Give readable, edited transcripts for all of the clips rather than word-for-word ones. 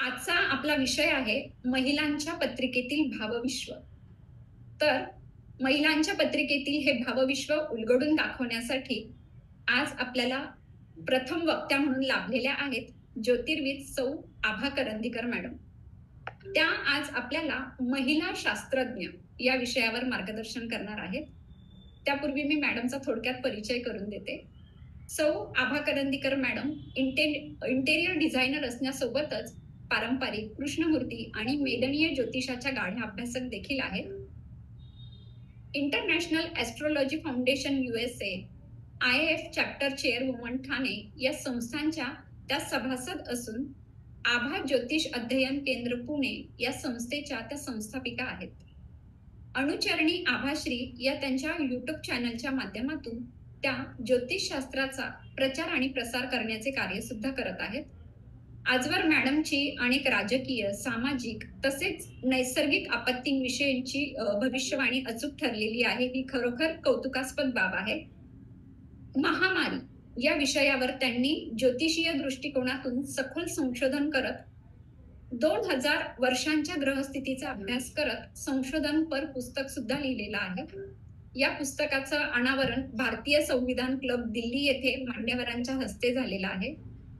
आजचा आपला विषय आहे महिलांच्या पत्रिकेतील भावविश्व. तर महिलांच्या पत्रिकेतील हे भावविश्व उलगडून दाखवण्यासाठी आज आपल्याला प्रथम वक्त्या म्हणून लाभलेल्या आहेत ज्योतिर्विद सौ आभा करंदीकर मॅडम. त्या आज आपल्याला महिला शास्त्रज्ञ या विषयावर मार्गदर्शन करणार आहेत. त्यापूर्वी मी मॅडमचा थोडक्यात परिचय करून देते. सौ Abha Karandikar madam interior designer असण्यासोबतच पारंपरिक, कृष्णमूर्ती आणि मेदनीय ज्योतिषाच्या गाढ्या अभ्यासक देखील आहेत. International astrology foundation USA, IAF chapter chairwoman Thane या संस्थांच्या त्या सभासद असून आभा ज्योतिष अध्ययन केंद्र पुणे या संस्थेच्या त्या संस्थापिका आहेत. अनुचरणी आभाश्री या त्यांच्या YouTube चॅनलच्या माध्यमातून त्या ज्योतिषशास्त्राचा प्रचार आणि प्रसार करण्याचे कार्य सुद्धा करत आहेत. आजवर मॅडमची अनेक राजकीय, सामाजिक तसेच नैसर्गिक आपत्तींविषयीची भविष्यवाणी अचूक ठरलेली आहे. ही खरोखर कौतुकास्पद बाब आहे. महामारी या विषयावर त्यांनी ज्योतिषीय दृष्टिकोनातून सखोल संशोधन करत 2000 वर्षांच्या ग्रहस्थितीचा अभ्यास करत संशोधनपर पुस्तक सुद्धा लिहिलेलं आहे. या पुस्तकाचं अनावरण भारतीय संविधान क्लब दिल्ली येथे मान्यवरांच्या हस्ते झालेलं आहे.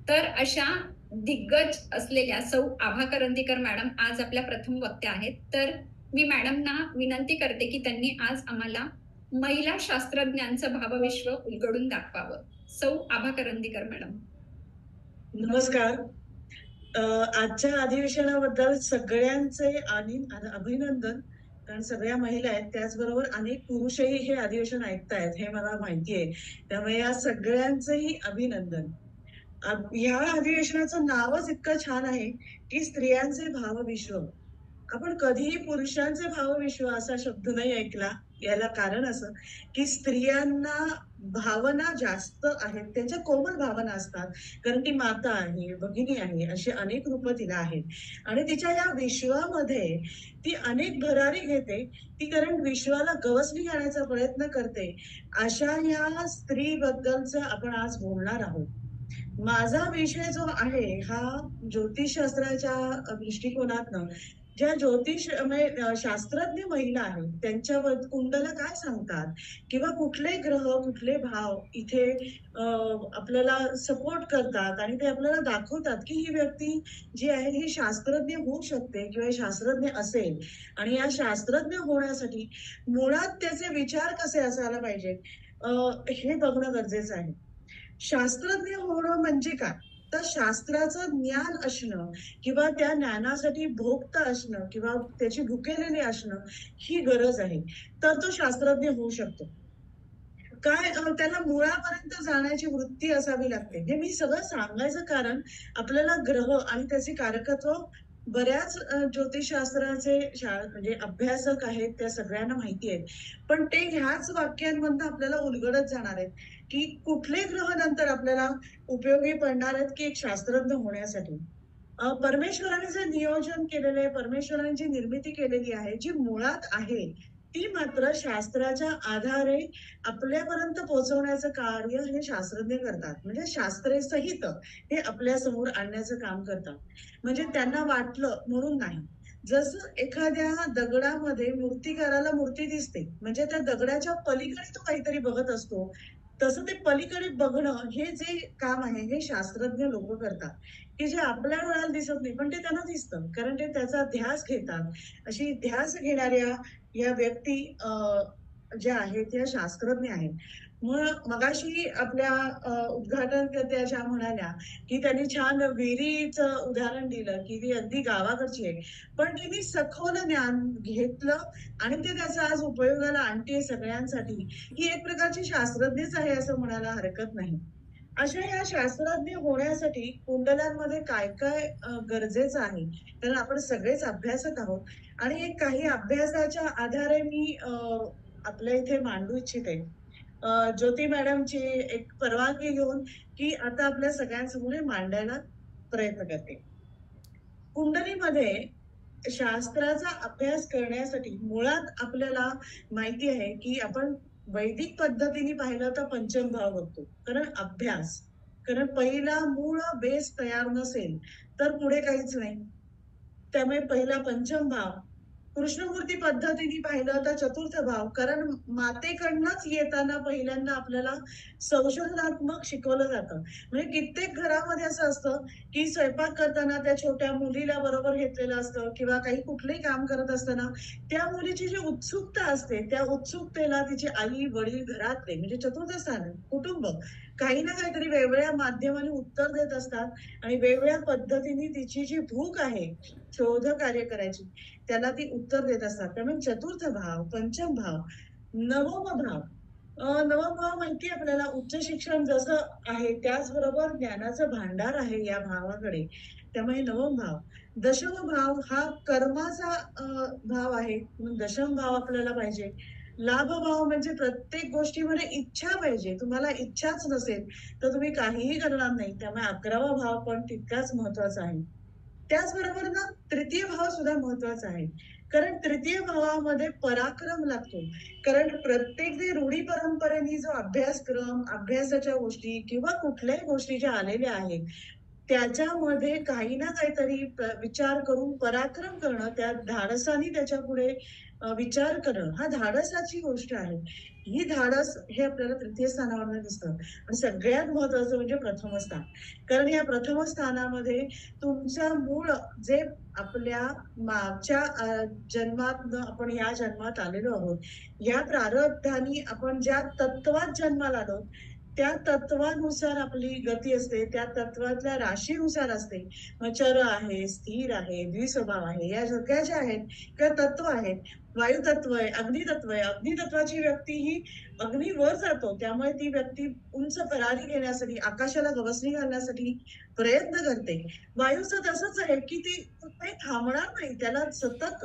तर अशा दिग्गज असलेल्या सौ आभा करंदीकर मॅडम आज आपल्या प्रथम वक्त्या आहेत. तर मी मॅडमना विनंती करते की त्यांनी आज आम्हाला महिला शास्त्रज्ञांचं भावविश्व उलगडून दाखवावं. सौ आभा करंदीकर मॅडम. नमस्कार. आजच्या अधिवेशनाबद्दल सगळ्यांचे अभिनंदन. कारण सगळ्या महिला आहेत, त्याचबरोबर अनेक पुरुषही हे अधिवेशन ऐकतायत हे मला माहिती आहे. त्यामुळे या सगळ्यांचंही अभिनंदन. ह्या अधिवेशनाचं नावच इतकं छान आहे की स्त्रियांचे भावविश्व. आपण कधीही पुरुषांचे भावविश्व असा शब्द नाही ऐकला. याला कारण असं की स्त्रियांना भावना जास्त आहेत, त्यांच्या कोमल भावना असतात. कारण ती माता आहे, भगिनी आहे, अशी अनेक रूपं तिला आहेत. आणि तिच्या या विश्वामध्ये ती अनेक भरारी घेते. ती कारण विश्वाला गवसणी घालण्याचा प्रयत्न करते. अशा या स्त्रीबद्दलचं आपण आज बोलणार आहोत. माझा विषय जो आहे हा ज्योतिषशास्त्राच्या दृष्टिकोनातनं ज्या शास्त्रज्ञ महिला आहेत त्यांच्यावर कुंडला काय सांगतात किंवा कुठले ग्रह कुठले भाव इथे आपल्याला सपोर्ट करतात आणि ते आपल्याला दाखवतात की ही व्यक्ती जी आहे ही शास्त्रज्ञ होऊ शकते किंवा शास्त्रज्ञ असेल. आणि या शास्त्रज्ञ होण्यासाठी मुळात त्याचे विचार कसे असायला पाहिजेत हे बघणं गरजेचं आहे. शास्त्रज्ञ होणं म्हणजे काय? तर शास्त्राचं ज्ञान असणं किंवा त्या ज्ञानासाठी भोक्त असणं किंवा त्याची भुकेलेली असणं ही गरज आहे. तर तो शास्त्रज्ञ होऊ शकतो. काय त्याला मुळापर्यंत जाण्याची वृत्ती असावी लागते. हे मी सगळं सांगायचं कारण आपल्याला ग्रह आणि त्याचे कारकत्व बऱ्याच ज्योतिषशास्त्राचे म्हणजे अभ्यासक आहेत त्या सगळ्यांना माहिती आहेत. पण ते ह्याच वाक्यांमधनं आपल्याला उलगडत जाणार आहेत की कुठले ग्रह नंतर आपल्याला उपयोगी पडणार आहेत की एक शास्त्रज्ञ होण्यासाठी. परमेश्वराने जे नियोजन केलेलं आहे, परमेश्वराने जी निर्मिती केलेली आहे, जी मुळात आहे, ती मात्र शास्त्राच्या आधारे आपल्यापर्यंत पोहोचवण्याचं कार्य हे शास्त्रज्ञ करतात. म्हणजे शास्त्रे सहित हे आपल्या समोर आणण्याचं काम करतात. म्हणजे त्यांना वाटलं म्हणून नाही. जसं एखाद्या दगडामध्ये मूर्तिकाराला मूर्ती दिसते, म्हणजे त्या दगडाच्या पलीकडे तो काहीतरी बघत असतो. तसं ते पलीकडे बघणं हे जे काम आहे हे शास्त्रज्ञ लोक करतात की जे आपल्या डोळ्याला दिसत नाही पण ते त्यांना दिसतं कारण ते त्याचा ध्यास घेतात. अशी ध्यास घेणाऱ्या या व्यक्ती ज्या आहेत त्या शास्त्रज्ञ आहेत. मग मगाशी आपल्या उद्घाटनकर्त्या ज्या म्हणाल्या की त्यांनी छान विहिरीचं उदाहरण दिलं की ती अगदी गावाकडची आहे, पण तिने सखोल ज्ञान घेतलं आणि ते त्याचा आज उपयोगाला आणते सगळ्यांसाठी. ही एक प्रकारची शास्त्रज्ञच आहे असं म्हणायला हरकत नाही. अशा या शास्त्रज्ञ होण्यासाठी कुंडलांमध्ये काय काय गरजेचं आहे, कारण आपण सगळेच अभ्यासक आहोत आणि एक काही अभ्यासाच्या आधारे मी आपल्या इथे मांडू इच्छिते. ज्योती मॅडमची एक परवानगी घेऊन की आता आपल्या सगळ्यांसमोर हे मांडायला प्रयत्न करते. कुंडलीमध्ये शास्त्राचा अभ्यास करण्यासाठी मुळात आपल्याला माहिती आहे की आपण वैदिक पद्धतीने पाहिलं तर पंचम भाव बघतो. कारण अभ्यास कारण पहिला मूळ बेस तयार नसेल तर पुढे काहीच नाही. त्यामुळे पहिला पंचम भाव, कृष्णमूर्ती पद्धतीने पाहिलं तर चतुर्थ भाव, कारण मातेकडनंच येताना पहिल्यांदा आपल्याला संशोधनात्मक शिकवलं जातं. म्हणजे कित्येक घरामध्ये असं असतं, की स्वयंपाक करताना त्या छोट्या मुलीला बरोबर घेतलेलं असतं किंवा काही कुठलंही काम करत असताना त्या मुलीची जी उत्सुकता असते, त्या उत्सुकतेला तिची आई, वडील, घरातले म्हणजे चतुर्थ स्थान कुटुंब काही ना काहीतरी वेगवेगळ्या माध्यमाने उत्तर देत असतात आणि वेगवेगळ्या पद्धतीने तिची जी भूक आहे शोध कार्य करायची, त्याला ती उत्तर देत असतात. त्यामुळे चतुर्थ भाव, पंचम भाव, नवम भाव. नवम भाव माहिती आहे आपल्याला उच्च शिक्षण जसं आहे त्याचबरोबर ज्ञानाचं भांडार आहे या भावाकडे. त्यामुळे नवम भाव. दशम भाव हा कर्माचा भाव आहे. म्हणून दशम भाव आपल्याला पाहिजे. लाभ भाव म्हणजे प्रत्येक गोष्टीमध्ये इच्छा पाहिजे. तुम्हाला इच्छाच नसेल, तर तुम्ही काहीही करणार नाही. त्यामुळे 11वा भाव पण तितकाच महत्वाचा आहे. त्याचबरोबर ना तृतीय भाव सुद्धा महत्वाचा आहे. कारण तृतीय भावामध्ये पराक्रम लागतो. कारण प्रत्येक जे रूढी परंपरेने जो अभ्यासक्रम, अभ्यासाच्या गोष्टी किंवा कुठल्याही गोष्टी ज्या आलेल्या आहेत, त्याच्यामध्ये काही ना काहीतरी विचार करून पराक्रम करणं, त्या धाडसाने त्याच्यापुढे विचार करणं, हा धाडसाची गोष्ट आहे. ही धाडस हे आपल्याला तृतीय स्थानावरनं दिसतं. आणि सगळ्यात महत्वाचं म्हणजे प्रथम स्थान. कारण या प्रथम स्थानामध्ये तुमचं मूळ जे आपल्या मागच्या जन्मातनं आपण या जन्मात आलेलो आहोत. या प्रारब्धाने आपण ज्या तत्वात जन्माला आलो, त्या तत्वानुसार आपली गती असते. त्या तत्वातल्या राशीनुसार असते. मग चर आहे, स्थिर आहे, द्विस्वभाव आहे. या सगळ्या ज्या आहेत किंवा तत्व आहेत. वायुतत्व आहे, अग्नितत्व आहे. अग्नितत्वाची व्यक्ती ही अग्नीवर जातो. त्यामुळे ती व्यक्ती उंच परारी घेण्यासाठी, आकाशाला गवसणी घालण्यासाठी प्रयत्न करते. वायूचं तसंच आहे, की ती काही थांबणार नाही. त्याला सतत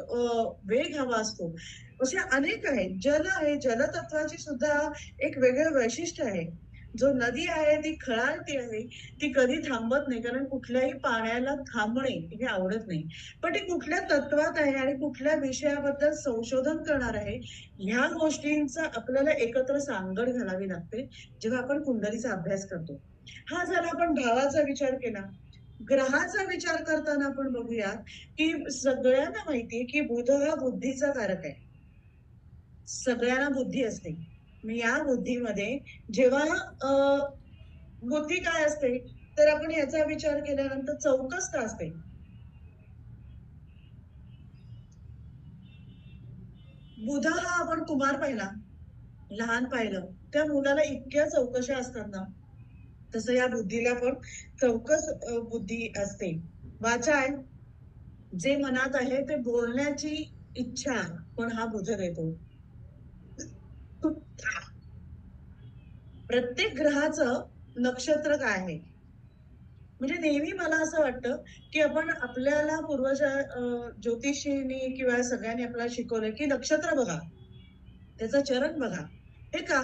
वेग हवा असतो. असे अनेक आहेत. जल आहे, जलतत्वाची सुद्धा एक वेगळं वैशिष्ट्य आहे. जो नदी आहे ती खळाळती आहे. ती कधी थांबत नाही. कारण कुठल्याही पाण्याला थांबणे हे आवडत नाही. पण ती कुठल्या तत्वात आहे आणि कुठल्या विषयाबद्दल संशोधन करणार आहे, ह्या गोष्टींचा आपल्याला एकत्र सांगड घालावी लागते, जेव्हा आपण कुंडलीचा अभ्यास करतो. हा झाला आपण भावाचा विचार केला. ग्रहाचा विचार करताना आपण बघूया, की सगळ्यांना माहिती आहे, की बुध हा बुद्धीचा कारक आहे. सगळ्यांना बुद्धी असते. मग या बुद्धीमध्ये जेव्हा बुद्धी काय असते, तर आपण याचा विचार केल्यानंतर चौकसता असते. बुध हा आपण कुमार पाहिला, लहान पाहिलं. त्या मुलाला इतक्या चौकशा असतात ना, तसं या बुद्धीला पण चौकस बुद्धी असते. वाचा आहे, जे मनात आहे ते बोलण्याची इच्छा पण हा बुध देतो. प्रत्येक ग्रहाचं नक्षत्र काय आहे? म्हणजे नेहमी मला असं वाटतं, की आपण आपल्याला ज्योतिषींनी किंवा सगळ्यांनी आपल्याला शिकवलंय, की नक्षत्र बघा. त्याचं चरण बघा. हे का?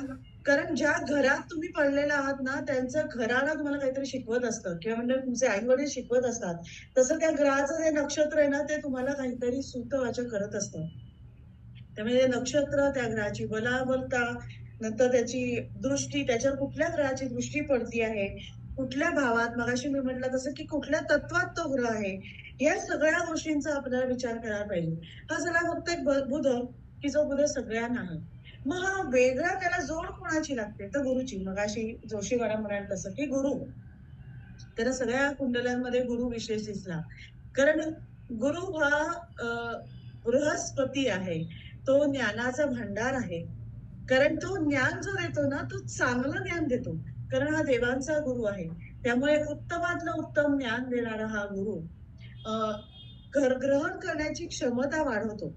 कारण ज्या घरात तुम्ही पडलेला आहात ना, त्यांचं घराला तुम्हाला काहीतरी शिकवत असतं किंवा म्हणजे तुमचे आई-वडील शिकवत असतात. तसं त्या ग्रहाचं जे नक्षत्र आहे ना, ते तुम्हाला काहीतरी सूतवाचक करत असतं. त्यामुळे हे नक्षत्र, त्या ग्रहाची बलाबलता, नंतर त्याची दृष्टी, त्याच्यावर कुठल्या ग्रहाची दृष्टी पडती आहे, कुठल्या भावात, मगाशी मी म्हटलं तसं, की कुठल्या तत्वात तो ग्रह आहे, या सगळ्या गोष्टींचा आपल्याला विचार करायला पाहिजे. हा झाला फक्त एक बुध, की जो बुध सगळ्यांना आहे. मग हा वेगळा त्याला जोड कोणाची लागते? तर गुरुची. मगाशी जोशी मॅडम म्हणाले तसं, की गुरु. त्याला सगळ्या कुंडल्यांमध्ये गुरु विशेष दिसला. कारण गुरु हा अ, बृहस्पती आहे. तो ज्ञानाचा भांडार आहे. कारण तो ज्ञान जो देतो ना, तो चांगलं ज्ञान देतो. कारण हा देवांचा गुरु आहे. त्यामुळे उत्तमातलं उत्तम ज्ञान देणारा हा गुरु अ, ग्रहण करण्याची क्षमता वाढवतो.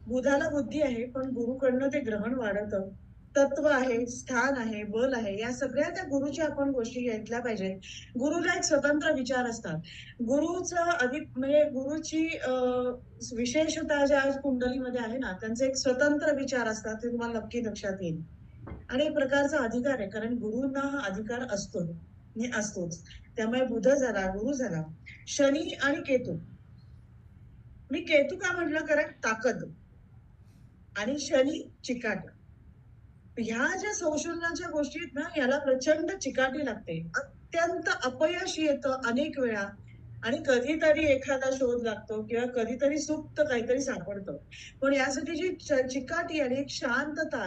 बुधाला बुद्धी आहे, पण गुरुकडनं ते ग्रहण वाढतं. तत्व आहे, स्थान आहे, बल आहे. या सगळ्या त्या गुरुच्या आपण गोष्टी घेतल्या पाहिजेत. गुरुला एक स्वतंत्र विचार असतात. गुरुचा अधिक म्हणजे गुरुची विशेषतः ज्या कुंडलीमध्ये आहे ना, त्यांचे एक स्वतंत्र विचार असतात. ते तुम्हाला नक्की लक्षात येईल. आणि एक प्रकारचा अधिकार आहे. कारण गुरूंना हा अधिकार असतो आणि असतोच. त्यामुळे बुध झाला, गुरु झाला. शनी आणि केतू. मी केतू का म्हटलं? कारण ताकद आणि शनी चिकाटी. ह्या ज्या संशोधनाच्या गोष्टी आहेत ना, याला प्रचंड चिकाटी लागते. अत्यंत अपयश येतं अनेक वेळा आणि कधीतरी एखादा शोध लागतो किंवा कधीतरी सुप्त काहीतरी सापडतं. पण यासाठी जी चिकाटी आणि एक शांतता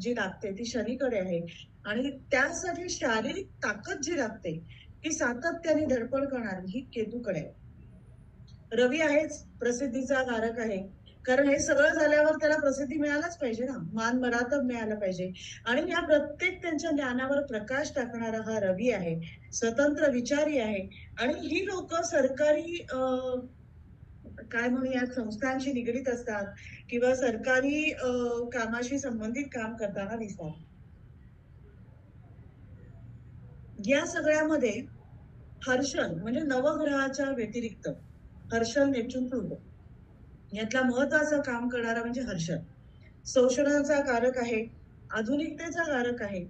जी लागते ती शनीकडे आहे आणि त्यासाठी शारीरिक ताकद जी लागते, ती सातत्याने धडपड करणारी ही केतूकडे आहे. रवी आहेच प्रसिद्धीचा कारक आहे. कारण हे सगळं झाल्यावर त्याला प्रसिद्धी मिळायलाच पाहिजे ना, मान-मरातब मिळायला पाहिजे आणि या प्रत्येक त्यांच्या ज्ञानावर प्रकाश टाकणारा हा रवी आहे. स्वतंत्र विचारी आहे आणि ही लोकं सरकारी काय म्हणूया संस्थांशी निगडीत असतात किंवा सरकारी कामाशी संबंधित काम करताना दिसतात. या सगळ्यामध्ये हर्षल म्हणजे नवग्रहाच्या व्यतिरिक्त हर्षल, नेपच्यून, प्लुटो यातला महत्वाचं काम करणारा म्हणजे हर्षल. संशोधनाचा कारक आहे, आधुनिकतेचा कारक आहे.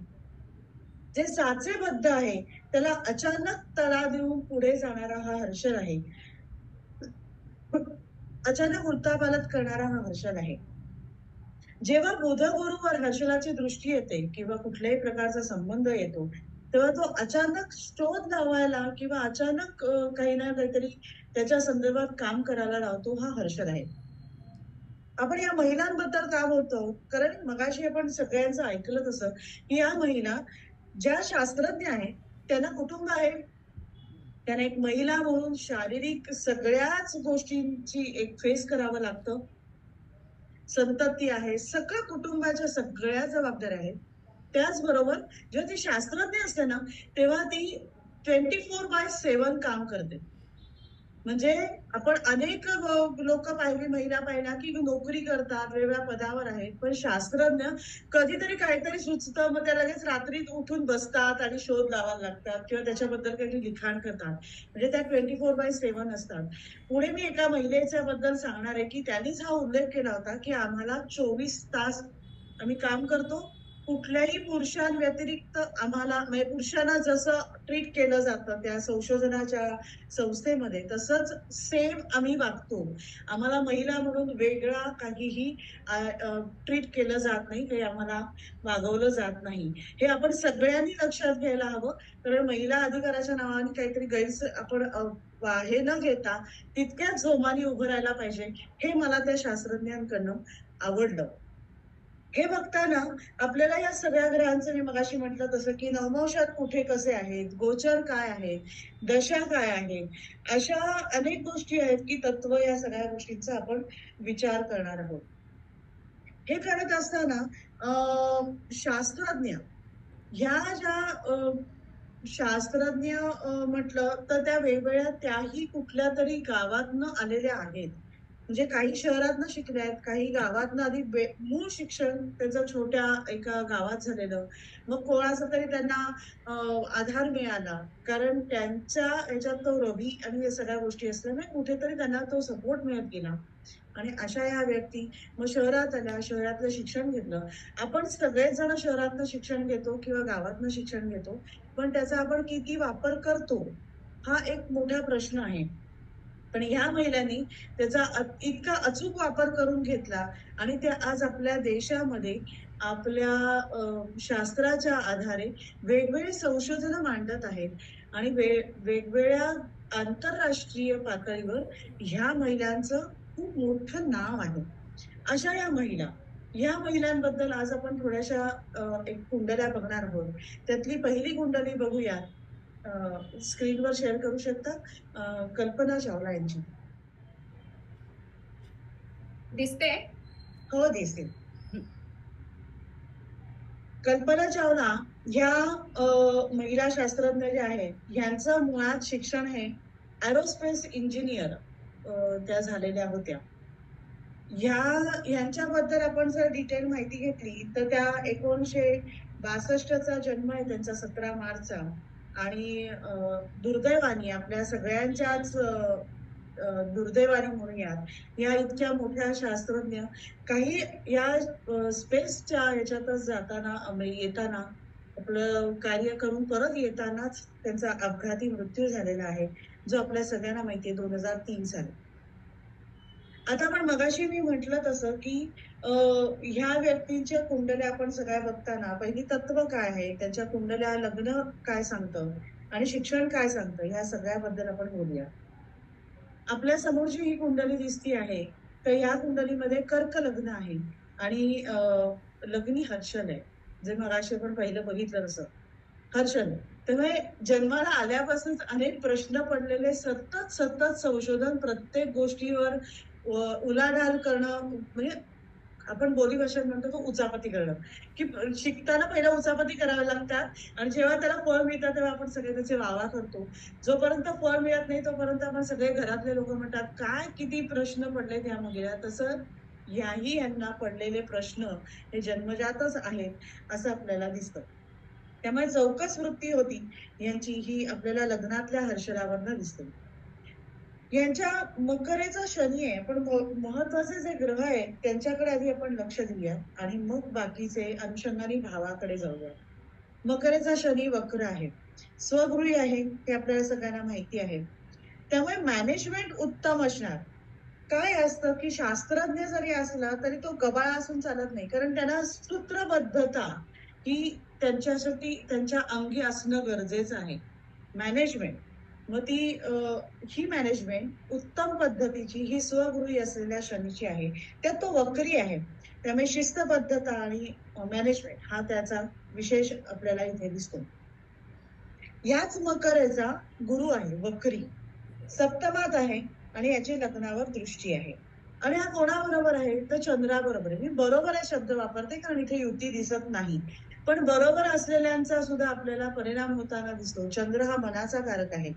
जे साचेबद्ध आहे, त्याला अचानक तडा देऊन पुढे जाणारा हा हर्षल आहे. अचानक उलथापालथ करणारा हा हर्षल आहे. जेव्हा बुधगुरूवर हर्षलाची दृष्टी येते किंवा कुठल्याही प्रकारचा संबंध येतो, तेव्हा तो अचानक शोध लावायला किंवा अचानक काही ना काहीतरी त्याच्या संदर्भात काम करायला लावतो हा हर्षल आहे. आपण या महिलांबद्दल का बोलतो? कारण मगाशी आपण सगळ्यांचं ऐकलं तसं, की या महिला ज्या शास्त्रज्ञ आहेत, त्यांना कुटुंब आहे. त्यांना एक महिला म्हणून शारीरिक सगळ्याच गोष्टींची एक फेस करावं लागतं. संतती आहे, सगळं कुटुंबाच्या सगळ्या जबाबदाऱ्या आहेत. त्याचबरोबर जेव्हा ती शास्त्रज्ञ असते ना, तेव्हा ती 24/7 काम करते. म्हणजे आपण अनेक लोकं पाहिली, महिला पाहिल्या, की नोकरी करतात, वेगवेगळ्या पदावर आहेत. पण शास्त्रज्ञ कधीतरी काहीतरी सुचतं, मग त्या लगेच रात्रीत उठून बसतात आणि शोध लावायला लागतात किंवा त्याच्याबद्दल काहीतरी लिखाण करतात. म्हणजे त्या 24/7 असतात. पुढे मी एका महिलेच्या बद्दल सांगणार आहे, की त्यांनीच हा उल्लेख केला होता, की आम्हाला 24 तास आम्ही काम करतो. कुठल्याही पुरुषांव्यतिरिक्त आम्हाला म्हणजे पुरुषांना जसं ट्रीट केलं जातं त्या संशोधनाच्या संस्थेमध्ये तसंच सेम आम्ही वागतो. आम्हाला महिला म्हणून वेगळा काहीही ट्रीट केलं जात नाही, काही आम्हाला वागवलं जात नाही. हे आपण सगळ्यांनी लक्षात घ्यायला हवं. कारण महिला अधिकाराच्या नावाने काहीतरी आपण हे न घेता तितक्याच जोमाने उभं राहायला पाहिजे. हे मला त्या शास्त्रज्ञांकडनं आवडलं. हे बघताना आपल्याला या सगळ्या ग्रहांचं मी मगाशी म्हटलं तसं, की नवमोशात कुठे कसे आहेत, गोचर काय आहेत, दशा काय आहेत, अशा अनेक गोष्टी आहेत, की तत्व या सगळ्या गोष्टींचा आपण विचार करणार आहोत. हे करत असताना शास्त्रज्ञ ह्या ज्या शास्त्रज्ञ म्हटलं तर त्या वेगवेगळ्या त्याही कुठल्यातरी गावातनं आलेल्या आहेत. म्हणजे काही शहरातनं शिकल्या आहेत, काही गावातनं आधी मूळ शिक्षण त्याचं छोट्या एका गावात झालेलं. मग कोणाचा तरी त्यांना आधार मिळाला. कारण त्यांच्या ह्याच्यात तो रवी आणि या सगळ्या गोष्टी असल्यामुळे कुठेतरी त्यांना तो सपोर्ट मिळत गेला. आणि अशा ह्या व्यक्ती मग शहरात आल्या, शहरातलं शिक्षण घेतलं. आपण सगळेच जण शहरातनं शिक्षण घेतो किंवा गावातनं शिक्षण घेतो. पण त्याचा आपण किती वापर करतो, हा एक मोठा प्रश्न आहे. पण ह्या महिलांनी त्याचा इतका अचूक वापर करून घेतला आणि त्या आज आपल्या देशामध्ये आपल्या शास्त्राच्या आधारे वेगवेगळी संशोधनं मांडत आहेत आणि वेगवेगळ्या आंतरराष्ट्रीय पातळीवर ह्या महिलांचं खूप मोठं नाव आहे. अशा ह्या महिलांबद्दल आज आपण थोड्याशा एक कुंडल्या बघणार आहोत. त्यातली पहिली कुंडली बघूया. स्क्रीनवर शेअर करू शकता? कल्पना चावला यांची. दिसते. हो, दिसेल. कल्पना चावला ह्या महिला शास्त्रज्ञ ज्या आहेत, ह्यांचं मुळात शिक्षण हे एरोस्पेस इंजिनियर त्या झालेल्या होत्या. ह्यांच्याबद्दल आपण जर डिटेल माहिती घेतली, तर त्या 1962 चा जन्म आहे त्यांचा 17 मार्चचा आणि दुर्दैवाने आपल्या सगळ्यांच्याच दुर्दैवाने म्हणूयात, या इतक्या मोठ्या शास्त्रज्ञ काही या स्पेसच्या ह्याच्यातच जाताना येताना आपलं कार्य करून परत येतानाच त्यांचा अपघाती मृत्यू झालेला आहे, जो आपल्या सगळ्यांना माहिती आहे 2003 साली. आता आपण मगाशी मी म्हटलं तसं, की ह्या व्यक्तींच्या कुंडल्या आपण सगळ्या बघताना पहिली तत्व काय आहे, त्यांच्या कुंडल्या लग्न काय सांगतं, आणि शिक्षण काय सांगतं ह्या सगळ्याबद्दल आपण बोलूया. आपल्या समोर जी ही कुंडली दिसती आहे, तर या कुंडलीमध्ये कर्क लग्न आहे आणि लग्नी हर्षल आहे. जे मगाशी आपण पहिलं बघितलं तसं. हर्षल. त्यामुळे जन्माला आल्यापासूनच अनेक प्रश्न पडलेले सतत, सतत संशोधन प्रत्येक गोष्टीवर उलाढाल करणं म्हणजे आपण बोलीभाषेत म्हणतो तो उचापती करणं, की शिकताना पहिला उचापती कराव्या लागतात आणि जेव्हा त्याला फळ मिळतं तेव्हा आपण सगळे त्याचे वाह-वाह करतो. जोपर्यंत फळ मिळत नाही तोपर्यंत आपण सगळे घरातले लोकं म्हणतात, "काय किती प्रश्न पडलेत या मुलीला." तसं याही यांना पडलेले प्रश्न हे जन्मजातच आहेत, असं आपल्याला दिसतं. त्यामुळे चौकस वृत्ती होती यांची ही आपल्याला लग्नातल्या हर्षलावरनं दिसते. यांच्या मकरेचा शनी आहे, पण महत्वाचे जे ग्रह आहेत त्यांच्याकडे आधी आपण लक्ष देऊया आणि मग बाकीचे अनुषंगाने भावाकडे जाऊया. मकरेचा शनी वक्र आहे. स्वगृही आहे, हे आपल्याला सगळ्यांना माहिती आहे. त्यामुळे मॅनेजमेंट उत्तम असणार. काय असतं, की शास्त्रज्ञ जरी असला तरी तो गबाळा असून चालत नाही. कारण त्यांना सूत्रबद्धता ही त्यांच्यासाठी त्यांच्या अंगी असणं गरजेचं आहे. मॅनेजमेंट. मग ती ही मॅनेजमेंट उत्तम पद्धतीची ही स्वगृही असलेल्या शनीची आहे. त्यात तो वक्री आहे. त्यामुळे शिस्तबद्धता आणि मॅनेजमेंट हा त्याचा विशेष आपल्याला इथे दिसतो. याच मकरेचा गुरु आहे वक्री. सप्तमात आहे आणि याची लग्नावर दृष्टी आहे. आणि हा कोणाबरोबर आहे? तर चंद्राबरोबर आहे. मी बरोबर आहे शब्द वापरते कारण इथे युती दिसत नाही. पण बरोबर असलेल्यांचा सुद्धा आपल्याला परिणाम होताना दिसतो. चंद्र हा मनाचा कारक आहे.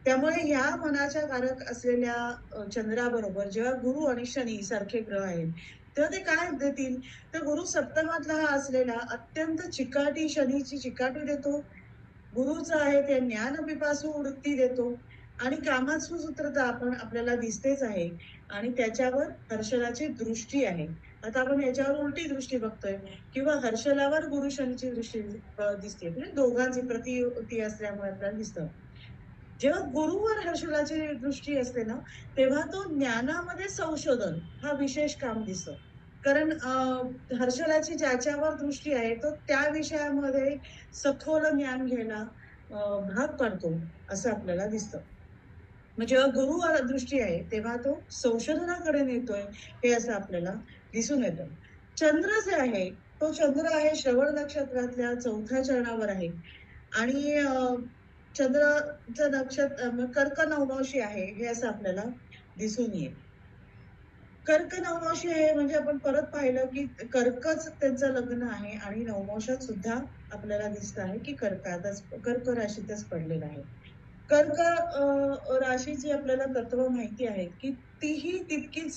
त्यामुळे ह्या मनाच्या कारक असलेल्या चंद्राबरोबर जेव्हा गुरु आणि शनी सारखे ग्रह आहेत, तेव्हा ते काय देतील? तर गुरु सप्तमातला हा असलेला अत्यंत चिकाटी शनीची चिकाटी देतो. गुरुचं आहे ते ज्ञानपिपासू वृत्ती देतो आणि कामात सुसूत्रता आपण आपल्याला दिसतेच आहे आणि त्याच्यावर हर्षलाची दृष्टी आहे. आता आपण याच्यावर उलटी दृष्टी बघतोय किंवा हर्षलावर गुरु शनीची दृष्टी दिसते. म्हणजे दोघांची प्रतियुती असल्यामुळे आपल्याला दिसतं. जेव्हा गुरुवर हर्षलाची दृष्टी असते ना, तेव्हा तो ज्ञानामध्ये संशोधन हा विशेष काम दिसतं. कारण हर्षलाची ज्याच्यावर दृष्टी आहे, तो त्या विषयामध्ये सखोल ज्ञान घ्यायला भाग पाडतो, असं आपल्याला दिसतं. मग जेव्हा गुरुवर दृष्टी आहे, तेव्हा तो संशोधनाकडे नेतोय, हे असं आपल्याला दिसून येतं. चंद्र जे आहे, तो चंद्र आहे श्रवण नक्षत्रातल्या 4थ्या चरणावर आहे आणि चंद्राचं कर्क नवमांशी आहे, हे असं आपल्याला दिसून येईल. कर्क नवमांशी आहे म्हणजे आपण परत पाहिलं, की कर्कच त्यांचं लग्न आहे आणि नवमांशात सुद्धा आपल्याला दिसतं आहे, की कर्क राशीतच पडलेलं आहे. कर्क राशीची आपल्याला तत्व माहिती आहेत, की तीही तितकीच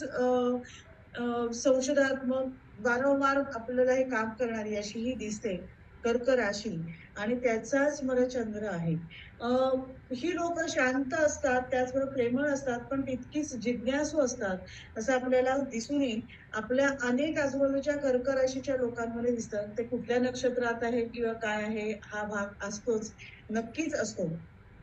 संशोधात्मक वारंवार आपल्याला हे काम करणारी अशी ही दिसते कर्क राशी आणि त्याचाच मला चंद्र आहे. अ, ही लोकं शांत असतात, त्याचबरोबर प्रेमळ असतात, पण तितकीच जिज्ञासू असतात, असं आपल्याला दिसून येईल. आपल्या अनेक आजूबाजूच्या कर्क राशीच्या लोकांमध्ये दिसतं. ते कुठल्या नक्षत्रात आहे किंवा काय आहे, हा भाग असतोच, नक्कीच असतो.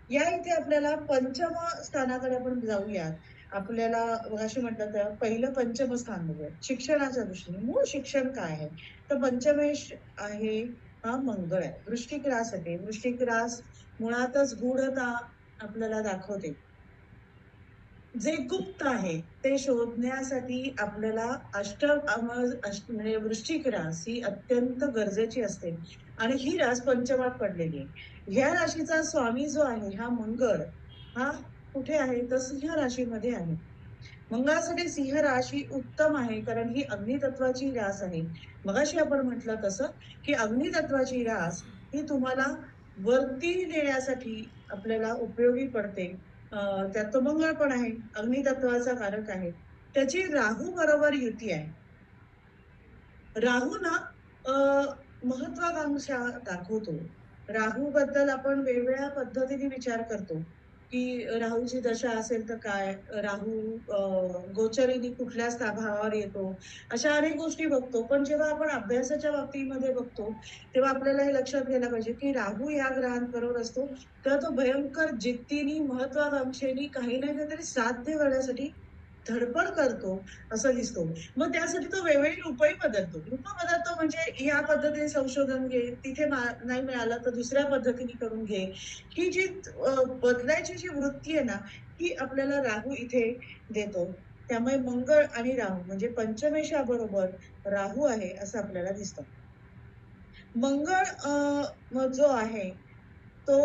या इथे आपल्याला पंचम स्थानाकडे आपण जाऊयात. आपल्याला मगाशी म्हटलं तर पहिलं पंचम स्थान बघूया. शिक्षणाच्या दृष्टीने मूळ शिक्षण काय आहे? तर पंचमेश आहे हा मंगळ आहे. वृश्चिक रास आहे. वृश्चिक रास मुळातच गूढता आपल्याला दाखवते. जे गुप्त आहे ते शोधण्यासाठी आपल्याला म्हणजे वृश्चिक रास ही अत्यंत गरजेची असते आणि ही रास पंचमात पडलेली आहे. ह्या राशीचा स्वामी जो आहे हा मंगळ हा कुठे आहे तर सिंह राशीमध्ये आहे. मंगळासाठी सिंह राशी उत्तम आहे कारण ही अग्नितत्वाची रास आहे. मगाशी आपण म्हटलं तसं की अग्नितत्वाची रास ही तुम्हाला वरती नेण्यासाठी आपल्याला उपयोगी पडते. त्यात तो मंगळ पण आहे, अग्नितत्वाचा कारक आहे. त्याची राहू बरोबर युती आहे. राहू ना अ, महत्वाकांक्षा दाखवतो. राहूबद्दल आपण वेगवेगळ्या पद्धतीने विचार करतो, की राहूची दशा असेल तर काय? राहू गोचरीने कुठल्या भावावर येतो? अशा अनेक गोष्टी बघतो. पण जेव्हा आपण अभ्यासाच्या बाबतीमध्ये बघतो, तेव्हा आपल्याला हे लक्षात घ्यायला पाहिजे, की राहू या ग्रहांबरोबर असतो, तेव्हा तो भयंकर जिद्दीने, महत्वाकांक्षेने काही ना काहीतरी साध्य करण्यासाठी धडपड करतो असं दिसतो. मग त्यासाठी तो वेगवेगळी रूपही बदलतो. रूपं बदलतो म्हणजे या पद्धतीने संशोधन घे, तिथे नाही मिळालं तर दुसऱ्या पद्धतीने करून घे. ही जी बदलायची जी वृत्ती आहे ना, ही आपल्याला राहू इथे देतो. त्यामुळे मंगळ आणि राहू म्हणजे पंचमेशाबरोबर राहू आहे असं आपल्याला दिसतं. मंगळ जो आहे तो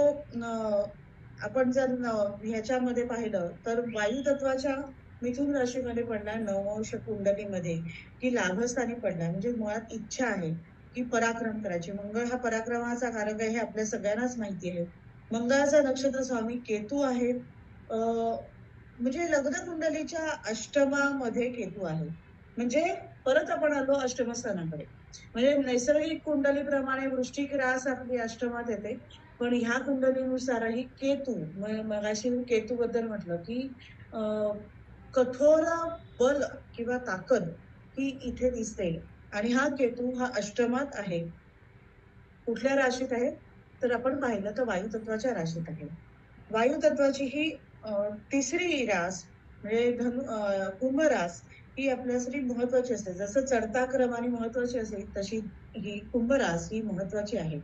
आपण जर ह्याच्यामध्ये पाहिलं तर वायू तत्वाच्या मिथुन राशीमध्ये पडलाय नववंश कुंडलीमध्ये, की लाभस्थानी पडलाय. म्हणजे मुळात इच्छा आहे, की पराक्रम करायची. मंगळ हा पराक्रमाचा कारक आहे हे आपल्या सगळ्यांनाच माहिती आहे. मंगळाचा नक्षत्र स्वामी केतू आहे. अ, म्हणजे लग्न कुंडलीच्या अष्टमामध्ये केतू आहे. म्हणजे परत आपण आलो अष्टमस्थानाकडे. म्हणजे नैसर्गिक कुंडलीप्रमाणे वृश्चिक रास आपली अष्टमात येते. पण ह्या कुंडलीनुसारही केतू मगाशी मी केतूबद्दल म्हटलं, की अ, कठोर बल किंवा ताकद ही इथे दिसते आणि हा केतू हा अष्टमात आहे. कुठल्या राशीत आहे? तर आपण पाहिलं तर वायू तत्वाच्या राशीत आहे. वायू तत्वाची ही तिसरी रास म्हणजे कुंभ रास ही आपल्यासाठी महत्वाची असते. जसं चढता क्रमाने महत्वाची असेल तशी ही कुंभ रास ही महत्वाची आहे.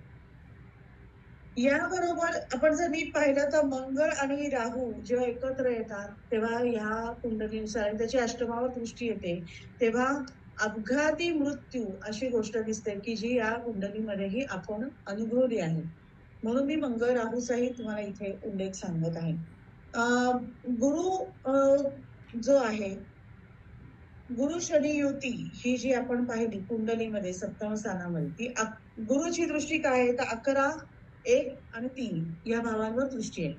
याबरोबर आपण जर नीट पाहिलं तर मंगळ आणि राहू जेव्हा एकत्र येतात, तेव्हा ह्या कुंडलीनुसार आणि त्याची अष्टमावर दृष्टी येते, तेव्हा अपघाती मृत्यू अशी गोष्ट दिसते, की जी या कुंडलीमध्येही आपण अनुभवली आहे. म्हणून मी मंगळ राहूचाही तुम्हाला इथे उल्लेख सांगत आहे. अ, गुरु जो आहे, गुरु शनी युती ही जी आपण पाहिली कुंडलीमध्ये सप्तम स्थानामध्ये गुरुची दृष्टी काय आहे तर 11, 1 आणि 3 या भावांवर दृष्टी आहे.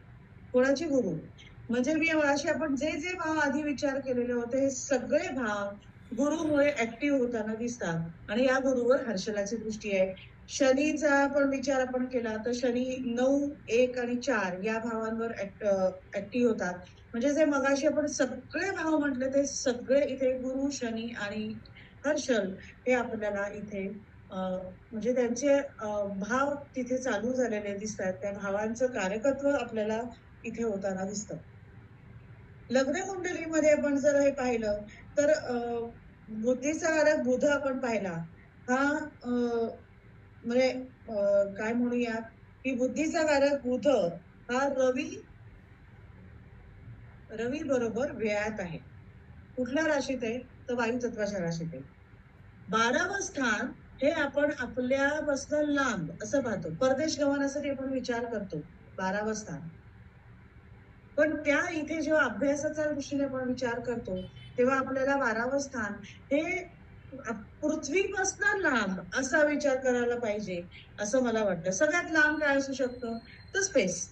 कोणाची? गुरु. म्हणजे मी असे आपण जे जे भाव आधी विचार केलेले होते हे सगळे भाव गुरुमुळे ऍक्टिव्ह होताना दिसतात आणि या गुरुवर हर्षलाची दृष्टी आहे. शनीचा पण विचार आपण केला तर शनी 9, 1 आणि 4 या भावांवर ऍक्टिव्ह होतात. म्हणजे जे मगाशी आपण सगळे भाव म्हटले ते सगळे इथे गुरु, शनी आणि हर्षल हे आपल्याला इथे म्हणजे त्यांचे भाव तिथे चालू झालेले दिसतात. त्या भावांचं कारकत्व आपल्याला इथे होताना दिसतं. लग्न कुंडलीमध्ये आपण जर हे पाहिलं तर बुद्धीचा कारक बुध आपण पाहिला. हा म्हणजे काय म्हणूया की बुद्धीचा कारक बुध हा रवी बरोबर व्ययात आहे. कुठल्या राशीत आहे? तर वायू तत्वाच्या राशीत आहे. 12वं स्थान हे आपण आपल्यापासून लांब असं पाहतो. परदेश गमनासाठी आपण विचार करतो. 12वं स्थान. पण त्या इथे जेव्हा अभ्यासाच्या दृष्टीने आपण विचार करतो, तेव्हा आपल्याला 12वं स्थान हे पृथ्वीपासून लांब असा विचार करायला पाहिजे, असं मला वाटतं. सगळ्यात लांब काय असू शकतं? तर स्पेस.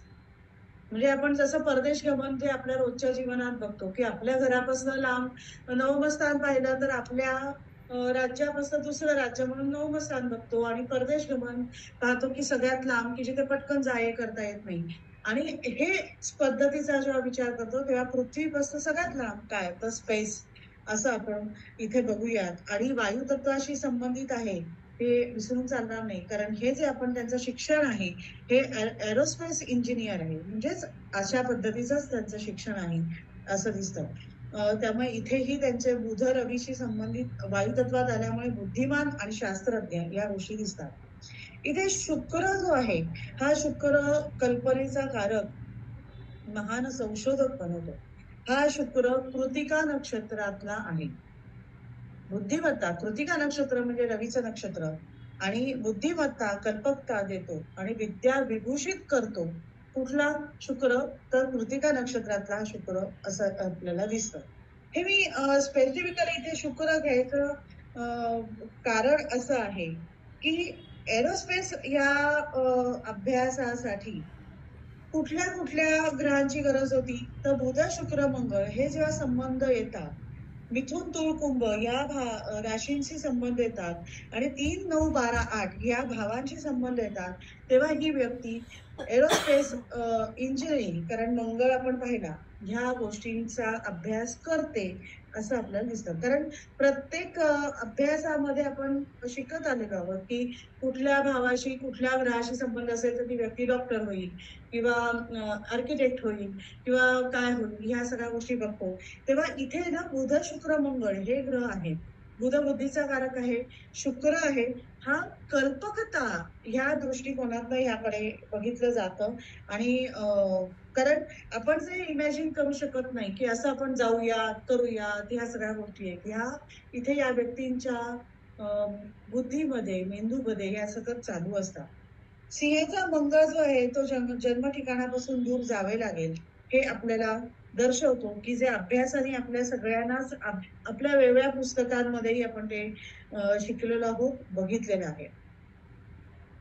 म्हणजे आपण जसं परदेश गमन जे आपल्या रोजच्या जीवनात बघतो, की आपल्या घरापासून लांब 9वं स्थान पाहिलं तर आपल्या राज्यापासून दुसरं राज्य म्हणून 9वं स्थान बघतो आणि परदेश गमन पाहतो, की सगळ्यात लांब की जिथे पटकन जा-ये करता येत नाही. आणि हेच पद्धतीचा जेव्हा विचार करतो, तेव्हा पृथ्वीपासून सगळ्यात लांब काय? तर स्पेस असं आपण इथे बघूयात. आणि वायू तत्वाशी संबंधित आहे, हे विसरून चालणार नाही. कारण हे जे आपण त्यांचं शिक्षण आहे, हे एरोस्पेस इंजिनियर आहे. म्हणजेच अशा पद्धतीचंच त्यांचं शिक्षण आहे, असं दिसतं. त्यामुळे इथेही त्यांचे बुध रवीशी संबंधित वायुतत्वात आल्यामुळे बुद्धिमान आणि शास्त्रज्ञ या गोष्टी दिसतात. इथे शुक्र जो आहे, हा शुक्र कल्पनेचा कारक, महान संशोधक बनवतो. हा शुक्र कृतिका नक्षत्रातला आहे. बुद्धिमत्ता कृतिका नक्षत्र म्हणजे रवीचं नक्षत्र आणि बुद्धिमत्ता कल्पकता देतो आणि विद्या विभूषित करतो. कुठला? शुक्र. तर कृतिका नक्षत्रातला हा शुक्र असं आपल्याला दिसतं. हे मी स्पेसिफिकली इथे शुक्र घ्यायचं कारण असं आहे की एरोस्पेस या अभ्यासासाठी कुठल्या कुठल्या ग्रहांची गरज होती तर बुध शुक्र मंगळ हे जेव्हा संबंध येतात, मिथुन तुळ कुंभ या राशींशी संबंध येतात आणि 3, 9, 12, 8 या भावांशी संबंध येतात, तेव्हा ही व्यक्ती एरोस्पेस इंजिनिअरिंग, कारण मंगळ आपण पाहिला, ह्या गोष्टींचा अभ्यास करते असं आपल्याला दिसतं. कारण प्रत्येक अभ्यासामध्ये आपण शिकत आलेलो आहोत, की कुठल्या भावाशी, कुठल्या ग्रहाशी संबंध असेल तर ती व्यक्ती डॉक्टर होईल किंवा आर्किटेक्ट होईल किंवा काय होईल, ह्या सगळ्या गोष्टी बघतो. तेव्हा इथे ना बुध, शुक्र, मंगळ हे ग्रह आहेत. बुध बुद्धीचा कारक आहे, शुक्र आहे, हा कल्पकता ह्या दृष्टिकोनातनं ह्याकडे बघितलं जातं. आणि कारण आपण जे इमॅजिन करू शकत नाही, की असं आपण जाऊयात, करूयात, ह्या सगळ्या गोष्टी आहेत. ह्या इथे या व्यक्तींच्या अ, बुद्धीमध्ये, मेंदूमध्ये ह्या सतत चालू असतात. सिंहाचा मंगळ जो आहे तो जन्म ठिकाणापासून दूर जावे लागेल, हे आपल्याला दर्शवतो, की जे अभ्यासाने आपल्या सगळ्यांनाच आपल्या वेगवेगळ्या पुस्तकांमध्येही आपण ते शिकलेलो आहोत, बघितलेलं आहे.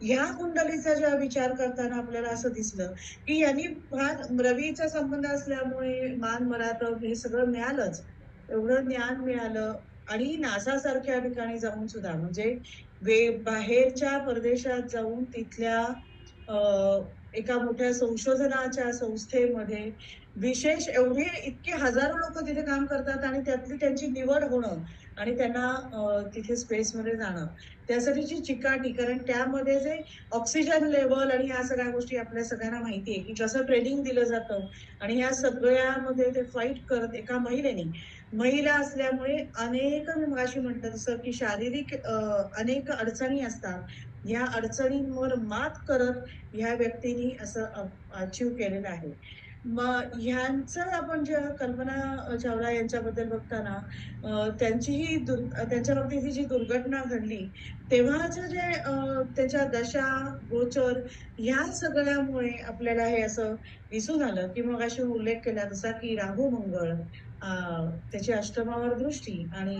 ह्या कुंडलीचा जेव्हा विचार करताना आपल्याला असं दिसलं, की यांनी फार रवीचा संबंध असल्यामुळे मान, मरातब हे सगळं मिळालंच. एवढं ज्ञान मिळालं आणि नासासारख्या ठिकाणी जाऊन सुद्धा म्हणजे बाहेरच्या परदेशात जाऊन तिथल्या अ, एका मोठ्या संशोधनाच्या संस्थेमध्ये विशेष एवढे इतके हजारो लोकं तिथे काम करतात आणि त्यातली त्यांची निवड होणं आणि त्यांना तिथे स्पेसमध्ये जाणं. त्यासाठीची चिकाटी, कारण त्यामध्ये जे ऑक्सिजन लेव्हल आणि ह्या सगळ्या गोष्टी आपल्या सगळ्यांना माहिती आहे, की कसं ट्रेनिंग दिलं जातं आणि ह्या सगळ्यामध्ये ते फाईट करत एका महिलेने, महिला असल्यामुळे अनेक मी मगाशी म्हटलं तसं, की शारीरिक अनेक अडचणी असतात. ह्या अडचणींवर मात करत ह्या व्यक्तींनी असं अचीव्ह केलेलं आहे. मग ह्यांचं आपण जेव्हा कल्पना चावला यांच्याबद्दल बघताना त्यांच्या बाबतीत ही जी दुर्घटना घडली, तेव्हाचं जे त्याच्या दशा, गोचर ह्या सगळ्यामुळे आपल्याला हे असं दिसून आलं, की मगाशी उल्लेख केला तसा, की राहू मंगळ त्याची अष्टमावर दृष्टी आणि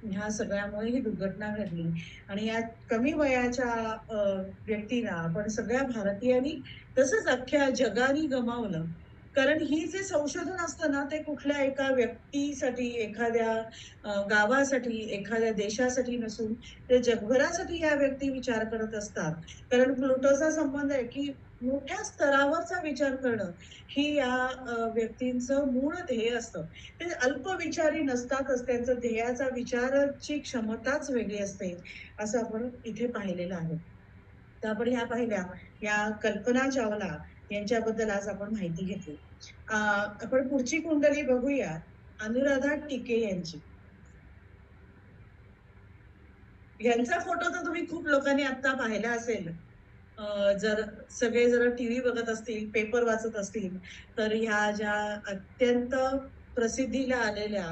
ह्या सगळ्यामुळे ही दुर्घटना घडली. आणि या कमी वयाच्या व्यक्तीला आपण सगळ्या भारतीयांनी तसंच अख्ख्या जगाने गमावलं. कारण ही जे संशोधन असतं ना, ते कुठल्या एका व्यक्तीसाठी, एखाद्या गावासाठी, एखाद्या देशासाठी नसून ते जगभरासाठी ह्या व्यक्ती विचार करत असतात. कारण प्लुटोचा संबंध आहे, की मोठ्या स्तरावरचा विचार करणं ही या व्यक्तींचं मूळ ध्येय असतं. ते अल्पविचारी नसतातच. त्यांचं ध्येयाचा विचाराची क्षमताच वेगळी असते, असं आपण इथे पाहिलेलं आहे. तर आपण ह्या पाहिल्या, या कल्पना चावला यांच्याबद्दल आज आपण माहिती घेतली. आपण पुढची कुंडली बघूया, अनुराधा टिके यांची. ह्यांचा फोटो तर तुम्ही खूप लोकांनी आता पाहिला असेल. जर सगळे जर टीव्ही बघत असतील, पेपर वाचत असतील, तर ह्या ज्या अत्यंत प्रसिद्धीला आलेल्या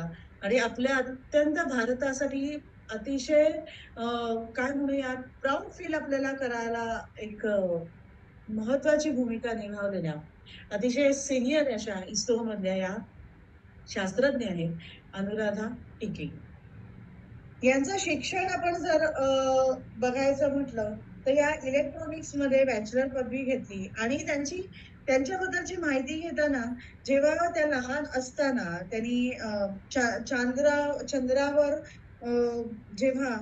आणि आपल्या अत्यंत भारतासाठी अतिशय काय म्हणूयात, प्राउड फील आपल्याला करायला एक महत्वाची भूमिका निभावलेल्या, अतिशय सीनियर अशा इस्रोमधल्या या शास्त्रज्ञ आहेत, अनुराधा टिके. यांचं शिक्षण आपण जर बघायचं म्हटलं, तर या इलेक्ट्रॉनिक्समध्ये बॅचलर पदवी घेतली आणि त्यांच्याबद्दलची माहिती घेताना जेव्हा त्या लहान असताना त्यांनी चंद्रावर जेव्हा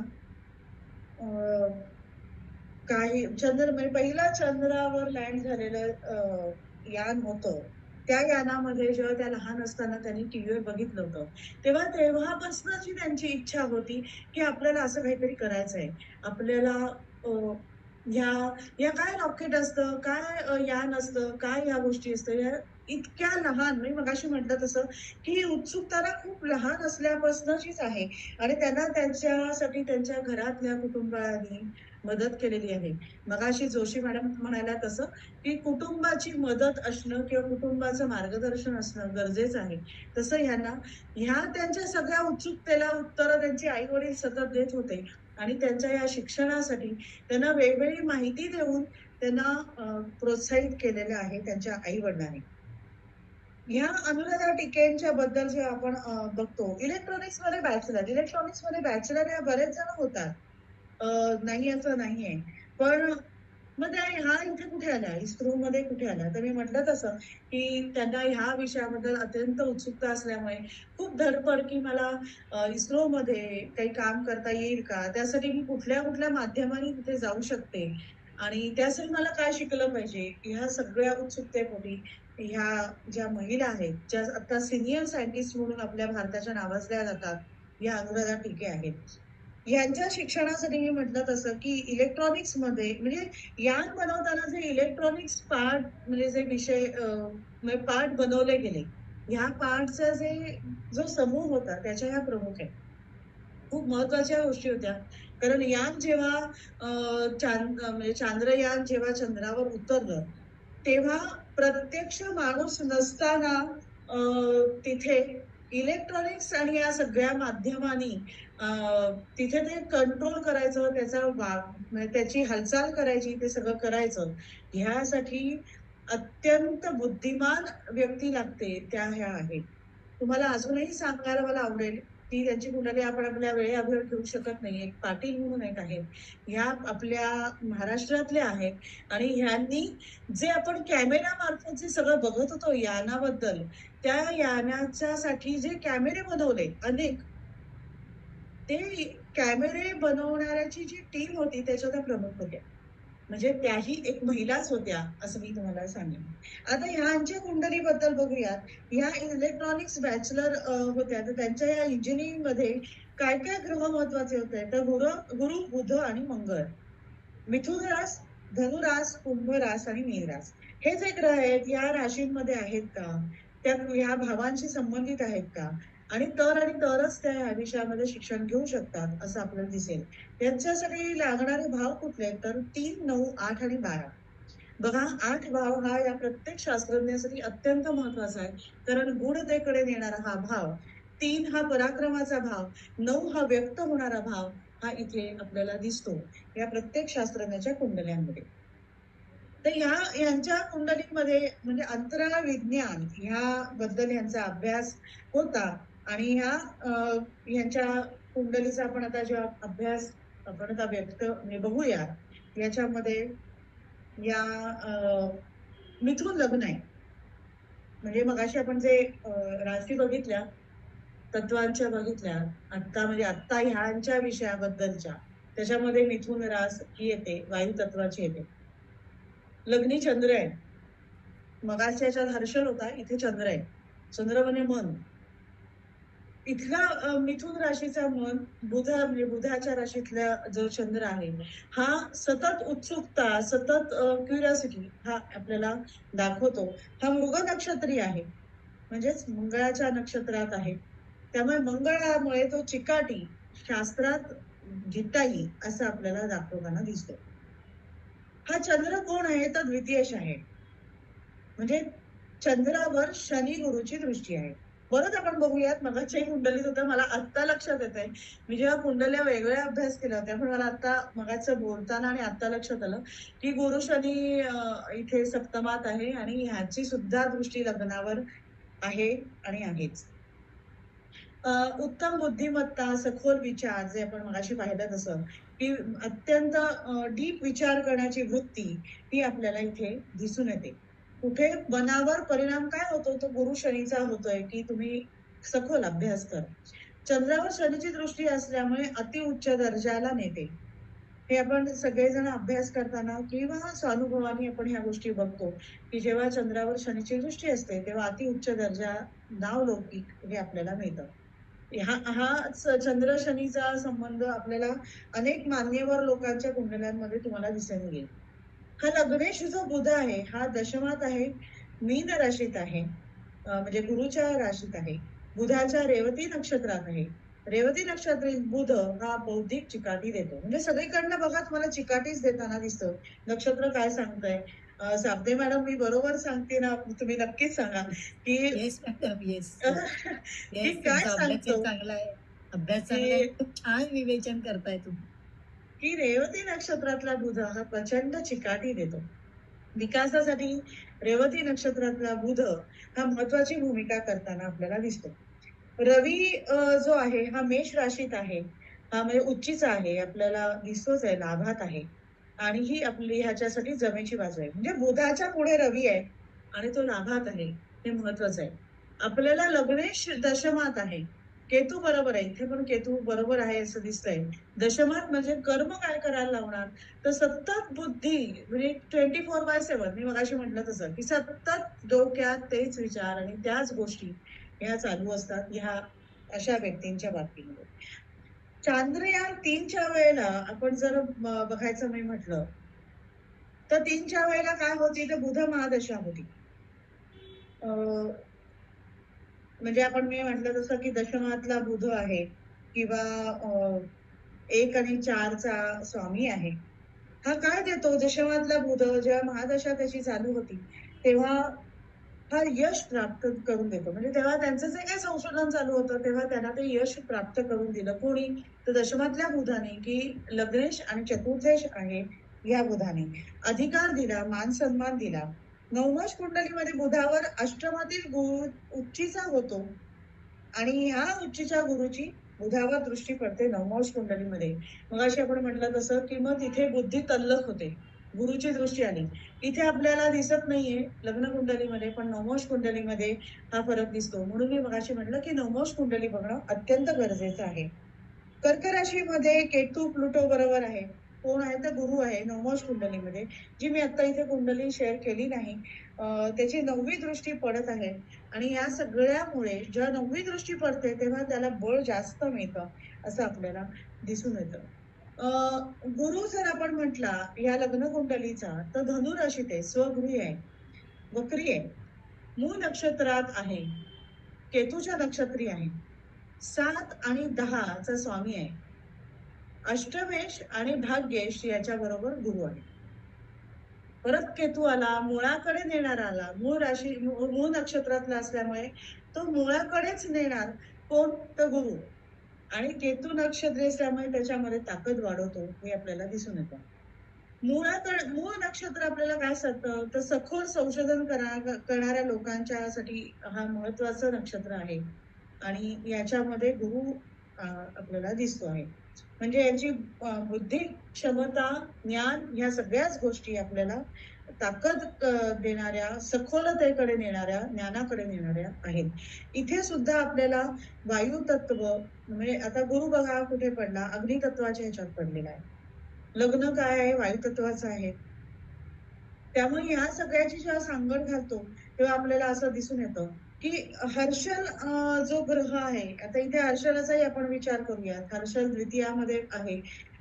काही म्हणजे पहिलं चंद्रावर लँड झालेलं यान होतं. त्या यानामध्ये जेव्हा त्या लहान असताना त्यांनी टीव्हीवर बघितलं होतं. तेव्हापासूनची त्यांची इच्छा होती, की आपल्याला असं काहीतरी करायचंय. आपल्याला अ, ह्या ह्या काय रॉकेट असतं, काय यान असतं, काय ह्या गोष्टी असतं. या इतक्या लहान मी मगाशी म्हटलं तसं, की ही उत्सुकता ना खूप लहान असल्यापासूनचीच आहे आणि त्यांना त्यांच्यासाठी त्यांच्या घरातल्या कुटुंबानी मदत केलेली आहे. मगाशी जोशी मॅडम म्हणाल्या तसं, की कुटुंबाची मदत असणं किंवा कुटुंबाचं मार्गदर्शन असणं गरजेचं आहे. तसं ह्या त्यांच्या सगळ्या उत्सुकतेला उत्तरं त्यांचे आई-वडील सतत देत होते आणि त्यांच्या या शिक्षणासाठी त्यांना वेगवेगळी माहिती देऊन त्यांना प्रोत्साहित केलेलं आहे त्यांच्या आई-वडिलांनी. ह्या अनुराधा टिकेंच्या बद्दल जेव्हा आपण बघतो, इलेक्ट्रॉनिक्समध्ये बॅचलर ह्या बरेच जण होतात. नाही असं नाहीये. पण मग त्या ह्या इथे कुठे आल्या? इस्रोमध्ये कुठे आल्या? तर मी म्हटलं तसं, की त्यांना ह्या विषयाबद्दल अत्यंत उत्सुकता असल्यामुळे खूप धडपड, की मला इस्रोमध्ये काही काम करता येईल का? त्यासाठी मी कुठल्या-कुठल्या माध्यमाने तिथे जाऊ शकते. आणि त्यासाठी मला काय शिकलं पाहिजे, ह्या सगळ्या उत्सुकतेपोटी ह्या ज्या महिला आहेत, ज्या आता सिनियर सायंटिस्ट म्हणून आपल्या भारताच्या नावाजल्या जातात, या अनुराधा टिके आहेत. ह्यांच्या शिक्षणासाठी मी म्हटलं तसं, की इलेक्ट्रॉनिक्समध्ये म्हणजे यान बनवताना जे इलेक्ट्रॉनिक्स पार्ट म्हणजे जे विषय म्हणजे पार्ट बनवले गेले, ह्या पार्टचा जो समूह होता त्याच्या ह्या प्रमुख आहेत. खूप महत्वाच्या गोष्टी होत्या. कारण यान जेव्हा म्हणजे चांद्रयान जेव्हा चंद्रावर उतरलं, तेव्हा प्रत्यक्ष माणूस नसताना अ, तिथे इलेक्ट्रॉनिक्स आणि या सगळ्या माध्यमांनी अ, तिथे ते कंट्रोल करायचं, म्हणजे त्याची हालचाल करायची, ते सगळं करायचं. ह्यासाठी अत्यंत बुद्धिमान व्यक्ती लागते, त्या ह्या आहेत. तुम्हाला अजूनही सांगायला मला आवडेल, की त्यांची कुंडली आपण आपल्या वेळेअभावी घेऊ शकत नाही. एक पाटील म्हणून एक आहेत. ह्या आपल्या महाराष्ट्रातल्या आहेत आणि ह्यांनी जे आपण कॅमेरामार्फत जे सगळं बघत होतो यानाबद्दल, त्या यानाच्यासाठी जे कॅमेरे बनवले अनेक, ते कॅमेरे बनवणाऱ्याची जी टीम होती त्याच्या त्या प्रमुख होत्या. म्हणजे त्याही एक महिलाच होत्या, असं मी तुम्हाला सांगेन. आता ह्यांच्या कुंडलीबद्दल बघूयात. ह्या इलेक्ट्रॉनिक्स बॅचलर होत्या. तर त्यांच्या या इंजिनिअरिंगमध्ये काय-काय ग्रह महत्वाचे होते? तर गुरु, बुध आणि मंगळ. मिथुन रास, धनु रास, कुंभ रास आणि मीन रास. हे जे ग्रह आहेत, या राशींमध्ये आहेत का? त्या ह्या भावांशी संबंधित आहेत का? आणि तरच त्या ह्या विषयामध्ये शिक्षण घेऊ शकतात, असं आपल्याला दिसेल. यांच्यासाठी लागणारे भाव कुठले आहेत? तर 3, 9, 8 आणि 12. बघा 8 भाव हा या प्रत्येक शास्त्रज्ञासाठी अत्यंत महत्वाचा आहे. कारण गूढतेकडे नेणारा हा भाव, 3 हा पराक्रमाचा भाव, 9 हा व्यक्त होणारा भाव हा इथे आपल्याला दिसतो. या प्रत्येक शास्त्रज्ञाच्या कुंडल्यांमध्ये. तर यांच्या कुंडलीमध्ये म्हणजे अंतराळ विज्ञान ह्याबद्दल यांचा अभ्यास होता आणि यांच्या कुंडलीचा आपण आता जेव्हा अभ्यास आपण आता म्हणजे बघूया. याच्यामध्ये या मिथुन लग्न आहे. म्हणजे मगाशी आपण जे राशी बघितल्या, तत्वांच्या बघितल्या, आता ह्यांच्या विषयाबद्दलच्या, त्याच्यामध्ये मिथुन रास ही येते, वायू तत्वाची येते. लग्नी चंद्र आहे. मगाशी याच्यात हर्षल होता, इथे चंद्र आहे. चंद्र म्हणजे मन. इथला मिथुन राशीचा मन, म्हणजे बुधाच्या राशीतला जो चंद्र आहे, हा सतत उत्सुकता, सतत क्युरिओसिटी हा आपल्याला दाखवतो. हा मृग नक्षत्री आहे. म्हणजेच मंगळाच्या नक्षत्रात आहे. त्यामुळे मंगळामुळे तो चिकाटी शास्त्रात घेता येईल असं आपल्याला दाखवताना दिसतो. हा चंद्र कोण आहे? तर द्वितीयश आहे. म्हणजे चंद्रावर शनी गुरुची दृष्टी आहे. परत आपण बघूयात, मगाच्याही कुंडलीत होतं, मला आत्ता लक्षात येतंय. मी जेव्हा कुंडल्या वेगळ्या अभ्यास केल्या होत्या, पण मला आत्ता मगाचं बोलताना आणि आत्ता लक्षात आलं, की गुरु शनी इथे सप्तमात आहे आणि ह्याची सुद्धा दृष्टी लग्नावर आहे आणि आहेच. उत्तम बुद्धिमत्ता, सखोल विचार जे आपण मगाशी पाहिलं तसं, की अत्यंत डीप विचार करण्याची वृत्ती ती आपल्याला इथे दिसून येते. कुठे मनावर परिणाम काय होतो? तो गुरु शनीचा होतोय, की तुम्ही सखोल अभ्यास करा. चंद्रावर शनीची दृष्टी असल्यामुळे अतिउच्च दर्जाला नेते. हे आपण सगळेजण अभ्यास करताना किंवा स्वानुभवाने आपण ह्या गोष्टी बघतो, की जेव्हा चंद्रावर शनीची दृष्टी असते, तेव्हा अतिउच्च दर्जा, नावलौकिक हे आपल्याला मिळतं. हाच चंद्र शनीचा संबंध आपल्याला अनेक मान्यवर लोकांच्या कुंडल्यांमध्ये तुम्हाला दिसून येईल. हा लग्नेश जो बुध आहे, हा दशमात आहे, मीन राशीत आहे. म्हणजे गुरुच्या राशीत आहे. बुधाच्या रेवती नक्षत्रात आहे. रेवती नक्षत्रात बुध हा बौद्धिक चिकाटी देतो. म्हणजे सगळीकडनं बघा तुम्हाला चिकाटीच देताना दिसतं. नक्षत्र काय सांगतंय? साबदे मॅडम, मी बरोबर सांगते ना? तुम्ही नक्कीच सांगा, की येस मॅडम, येस. की येस, काय तुमचा अभ्यासही सांगतो? चांगला आहे. अभ्यास की चांगला आहे. खूप छान विवेचन करताय तुम्ही. की रेवती नक्षत्रातला बुध हा प्रचंड चिकाटी देतो. विकासासाठी रेवती नक्षत्रातला बुध हा महत्वाची भूमिका करताना आपल्याला दिसतो. रवी जो आहे हा मेष राशीत आहे. हा म्हणजे उच्चीचा आहे, आपल्याला दिसतोच आहे, लाभात आहे. आणि ही आपली ह्याच्यासाठी जमेची बाजू आहे. म्हणजे बुधाच्या पुढे रवी आहे आणि तो लाभात आहे. हे महत्वाचं आहे. आपल्याला लग्नेश दशमात आहे. केतू बरोबर आहे, इथे पण केतू बरोबर आहे असं दिसतंय. दशमात म्हणजे कर्म काय करायला लावणार, तर सतत बुद्धी म्हणजे 24/7 मी मगाशी म्हटलं तसं, की सतत डोक्यात तेच विचार आणि त्याच गोष्टी ह्या चालू असतात ह्या अशा व्यक्तींच्या बाबतीमध्ये. चांद्रयान 3च्या वेळेला आपण जर बघायचं मी म्हटलं, तर 3च्या वेळेला काय होती, तर बुध महादशा होती. अ, म्हणजे आपण मी म्हटलं तसं, की दशमातला बुध आहे किंवा 1 आणि 4चा स्वामी आहे. हा काय देतो दशमातला बुध जेव्हा महादशा त्याची चालू होती, तेव्हा हा यश प्राप्त करून देतो. म्हणजे तेव्हा त्यांचं जे काही संशोधन चालू होतं, तेव्हा त्यांना ते यश प्राप्त करून दिलं. कोणी? तर दशमातल्या बुधाने, की लग्नेश आणि चतुर्थेश आहे या बुधाने. अधिकार दिला, मान-सन्मान दिला. नवमश कुंडलीमध्ये बुधावर अष्टमातील गुरु उच्चीचा होतो आणि ह्या उच्चीच्या गुरुची बुधावर दृष्टी पडते नवमांश कुंडलीमध्ये. मगाशी आपण म्हटलं तसं, की मग तिथे बुद्धी तल्लख होते. गुरुची दृष्टी आली. इथे आपल्याला दिसत नाहीये लग्न कुंडलीमध्ये, पण नवमांश कुंडलीमध्ये हा फरक दिसतो. म्हणून मी मगाशी म्हटलं, की नवमांश कुंडली बघणं अत्यंत गरजेचं आहे. कर्क राशीमध्ये केतू प्लुटो बरोबर आहे. कोण आहे? तर गुरु आहे नवमांश कुंडलीमध्ये, जी मी आता इथे कुंडली शेअर केली नाही. त्याची 9वी दृष्टी पडत आहे आणि या सगळ्यामुळे जेव्हा 9वी दृष्टी पडते, तेव्हा त्याला बळ जास्त मिळतं, असं आपल्याला दिसून येतं. गुरु जर आपण म्हटला या लग्न कुंडलीचा, तर धनु राशीत आहे, स्वगृही आहे, वक्री आहे, मूळ नक्षत्रात आहे, केतूच्या नक्षत्री आहे. 7 आणि 10 चा स्वामी आहे. अष्टमेश आणि भाग्येश याच्याबरोबर गुरु आहे. परत केतू आला, मुळाकडे नेणारा आला. मूळ राशी मूळ नक्षत्रातला असल्यामुळे तो मुळाकडेच नेणार कोण? तर गुरु. आणि केतू नक्षत्र असल्यामुळे त्याच्यामध्ये ताकद वाढवतो हे आपल्याला दिसून येतं. मूळ नक्षत्र आपल्याला काय सांगतं, तर सखोल संशोधन करणाऱ्या लोकांच्यासाठी हा महत्वाचं नक्षत्र आहे. आणि याच्यामध्ये गुरु आपल्याला दिसतो आहे. म्हणजे यांची बुद्धी, क्षमता, ज्ञान ह्या सगळ्याच गोष्टी आपल्याला ताकद देणाऱ्या, सखोलतेकडे नेणाऱ्या, ज्ञानाकडे नेणाऱ्या आहेत. इथे सुद्धा आपल्याला वायू तत्व म्हणजे आता गुरु बघा कुठे पडला, अग्नितत्वाच्या ह्याच्यात पडलेला आहे. लग्न काय आहे? वायू तत्वाचं आहे. त्यामुळे ह्या सगळ्याची जेव्हा सांगड घालतो, तेव्हा आपल्याला असं दिसून येतं, की हर्षल जो ग्रह आहे, आता इथे हर्षलाचाही आपण विचार करूयात. हर्षल द्वितीयामध्ये आहे,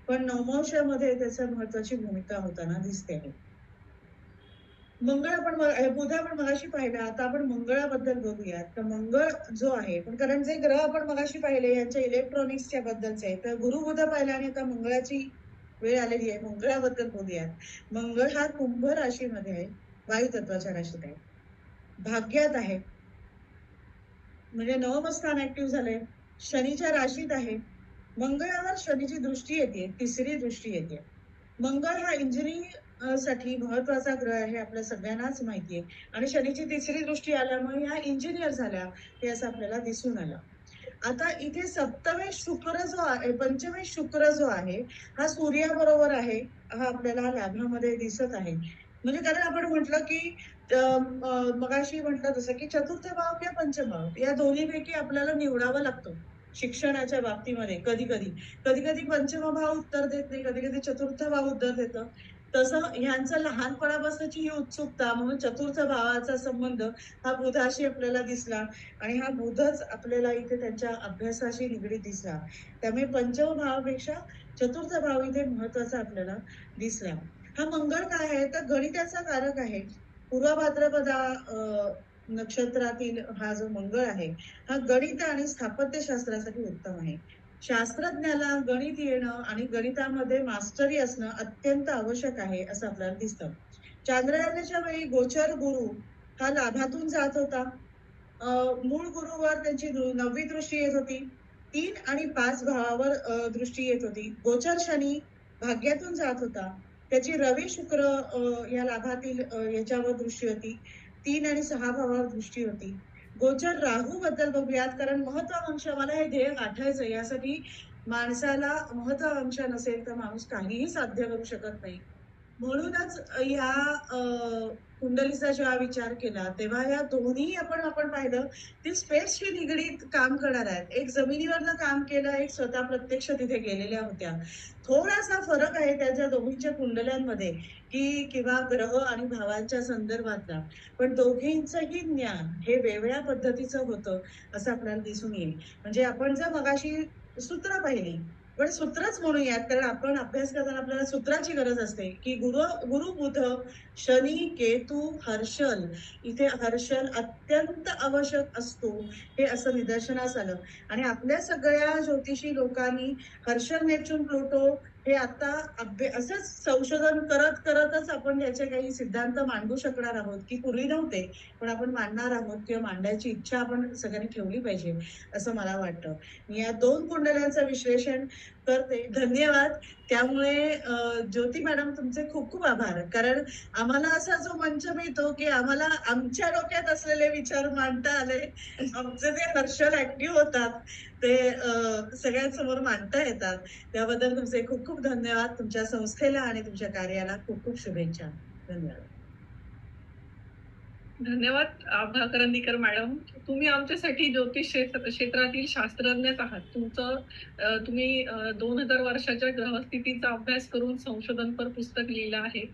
पण नवमांशामध्ये त्याच्या महत्वाची भूमिका होताना दिसते आहे. मंगळ आपण बुध आपण मगाशी पाहिला, आता आपण मंगळाबद्दल बोलूयात. तर मंगळ जो आहे, पण कारण जे ग्रह आपण मगाशी पाहिले यांच्या इलेक्ट्रॉनिक्सच्या बद्दलचे आहे, तर गुरु बुध पाहिला आणि आता मंगळाची वेळ आलेली आहे. मंगळाबद्दल बोलूयात. मंगळ हा कुंभ राशीमध्ये आहे, वायू तत्वाच्या राशीत आहे, भाग्यात आहे, म्हणजे नवमस्थान ऍक्टिव्ह झालंय, शनीच्या राशीत आहे. मंगळावर शनीची दृष्टी येते, तिसरी दृष्टी येते. मंगळ हा इंजिनिअरिंग साठी महत्वाचा ग्रह आहे, आपल्या सगळ्यांनाच माहिती आहे. आणि शनीची तिसरी दृष्टी आल्यामुळे ह्या इंजिनियर झाल्या, हे असं आपल्याला दिसून आलं. आता इथे सप्तमेश शुक्र जो आहे, पंचमेश शुक्र जो आहे, हा सूर्याबरोबर आहे. हा आपल्याला लाभामध्ये दिसत आहे. म्हणजे कारण आपण म्हटलं की मगाशी म्हटलं तसं की चतुर्थ भाव किंवा पंचभाव या दोन्हीपैकी आपल्याला निवडावं लागतं शिक्षणाच्या बाबतीमध्ये. कधी कधी पंचम भाव उत्तर देत नाही, कधी कधी चतुर्थ भाव उत्तर देतं. तसं ह्यांचं लहानपणापासूनची ही उत्सुकता म्हणून चतुर्थ भावाचा संबंध हा बुधाशी आपल्याला दिसला आणि हा बुधच आपल्याला इथे त्यांच्या अभ्यासाशी निगडीत दिसला. त्यामुळे पंचम भावापेक्षा चतुर्थ भाव इथे महत्वाचा आपल्याला दिसला. हा मंगळ काय आहे, तर गणिताचा कारक आहे. पूर्व भाद्रपदा नक्षत्रातील हा जो मंगळ आहे, हा गणित आणि स्थापत्यशास्त्रासाठी उत्तम आहे. शास्त्रज्ञाला गणित येणं आणि गणितामध्ये मास्टरी असणं अत्यंत आवश्यक आहे असं आपल्याला दिसतं. चांद्रयानाच्या वेळी गोचर गुरु हा लाभातून जात होता. मूळ गुरुवर त्यांची 9वी दृष्टी येत होती. 3 आणि 5 भावावर दृष्टी येत होती. गोचर शनी भाग्यातून जात होता. त्याची रवी शुक्र या लाभातील याच्यावर दृष्टी होती. 3 आणि 6 भावावर दृष्टी होती. गोचर राहू बद्दल बघूयात, कारण महत्वाकांक्षा मला हे ध्येय गाठायचं यासाठी माणसाला महत्वाकांक्षा नसेल तर माणूस काहीही साध्य करू शकत नाही. म्हणूनच या कुंडलीचा जेव्हा विचार केला तेव्हा या दोन्ही आपण पाहिलं ती स्पेसशी निगडीत काम करणार आहेत. एक जमिनीवरनं काम केलं, एक स्वतः प्रत्यक्ष तिथे गेलेल्या होत्या. थोडासा फरक आहे त्याच्या दोघींच्या कुंडल्यांमध्ये की किंवा ग्रह आणि भावांच्या संदर्भातला. पण दोघींचंही ज्ञान हे वेगळ्या पद्धतीचं होतं असं आपल्याला दिसून येईल. म्हणजे आपण जर मगाशी सूत्र पाहिली, पण सूत्रच म्हणूयात कारण आपण अभ्यास करताना आपल्याला सूत्राची गरज असते की गुरु बुध शनी केतू हर्षल. इथे हर्षल अत्यंत आवश्यक असतो हे असं निदर्शनास आलं. आणि आपल्या सगळ्या ज्योतिषी लोकांनी हर्षल नेपच्यून प्लुटो हे आता असंच संशोधन करतच आपण याचे काही सिद्धांत मांडू शकणार आहोत की पूर्वी नव्हते पण आपण मांडणार आहोत किंवा मांडायची इच्छा आपण सगळ्यांनी ठेवली पाहिजे असं मला वाटतं. मी या दोन कुंडल्यांचं विश्लेषण करते. धन्यवाद. त्यामुळे ज्योती मॅडम तुमचे खूप खूप आभार. कारण आम्हाला असा जो मंच मिळतो की आम्हाला आमच्या डोक्यात असलेले विचार मांडता आले. आमचे जे हर्षल ऍक्टिव्ह होतात ते सगळ्यांसमोर मांडता येतात. त्याबद्दल तुमचे खूप खूप धन्यवाद. तुमच्या संस्थेला आणि तुमच्या कार्याला खूप खूप शुभेच्छा. धन्यवाद. धन्यवाद आभा करंदीकर मॅडम. तुम्ही आमच्यासाठी ज्योतिष क्षेत्रातील शास्त्रज्ञच आहात. तुम्ही 2000 वर्षाच्या ग्रहस्थितीचा अभ्यास करून संशोधनपर पुस्तक लिहिलं आहे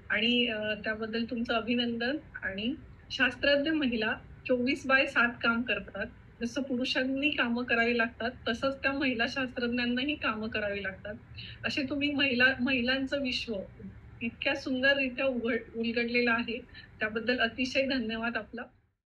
आणि त्याबद्दल तुमचं अभिनंदन. आणि शास्त्रज्ञ महिला 24/7 काम करतात. जसं पुरुषांनी कामं करावी लागतात तसंच त्या महिला शास्त्रज्ञांनाही कामं करावी लागतात. असे तुम्ही महिलांचं विश्व इतक्या सुंदररित्या उलगडलेलं आहे. त्याबद्दल अतिशय धन्यवाद आपला.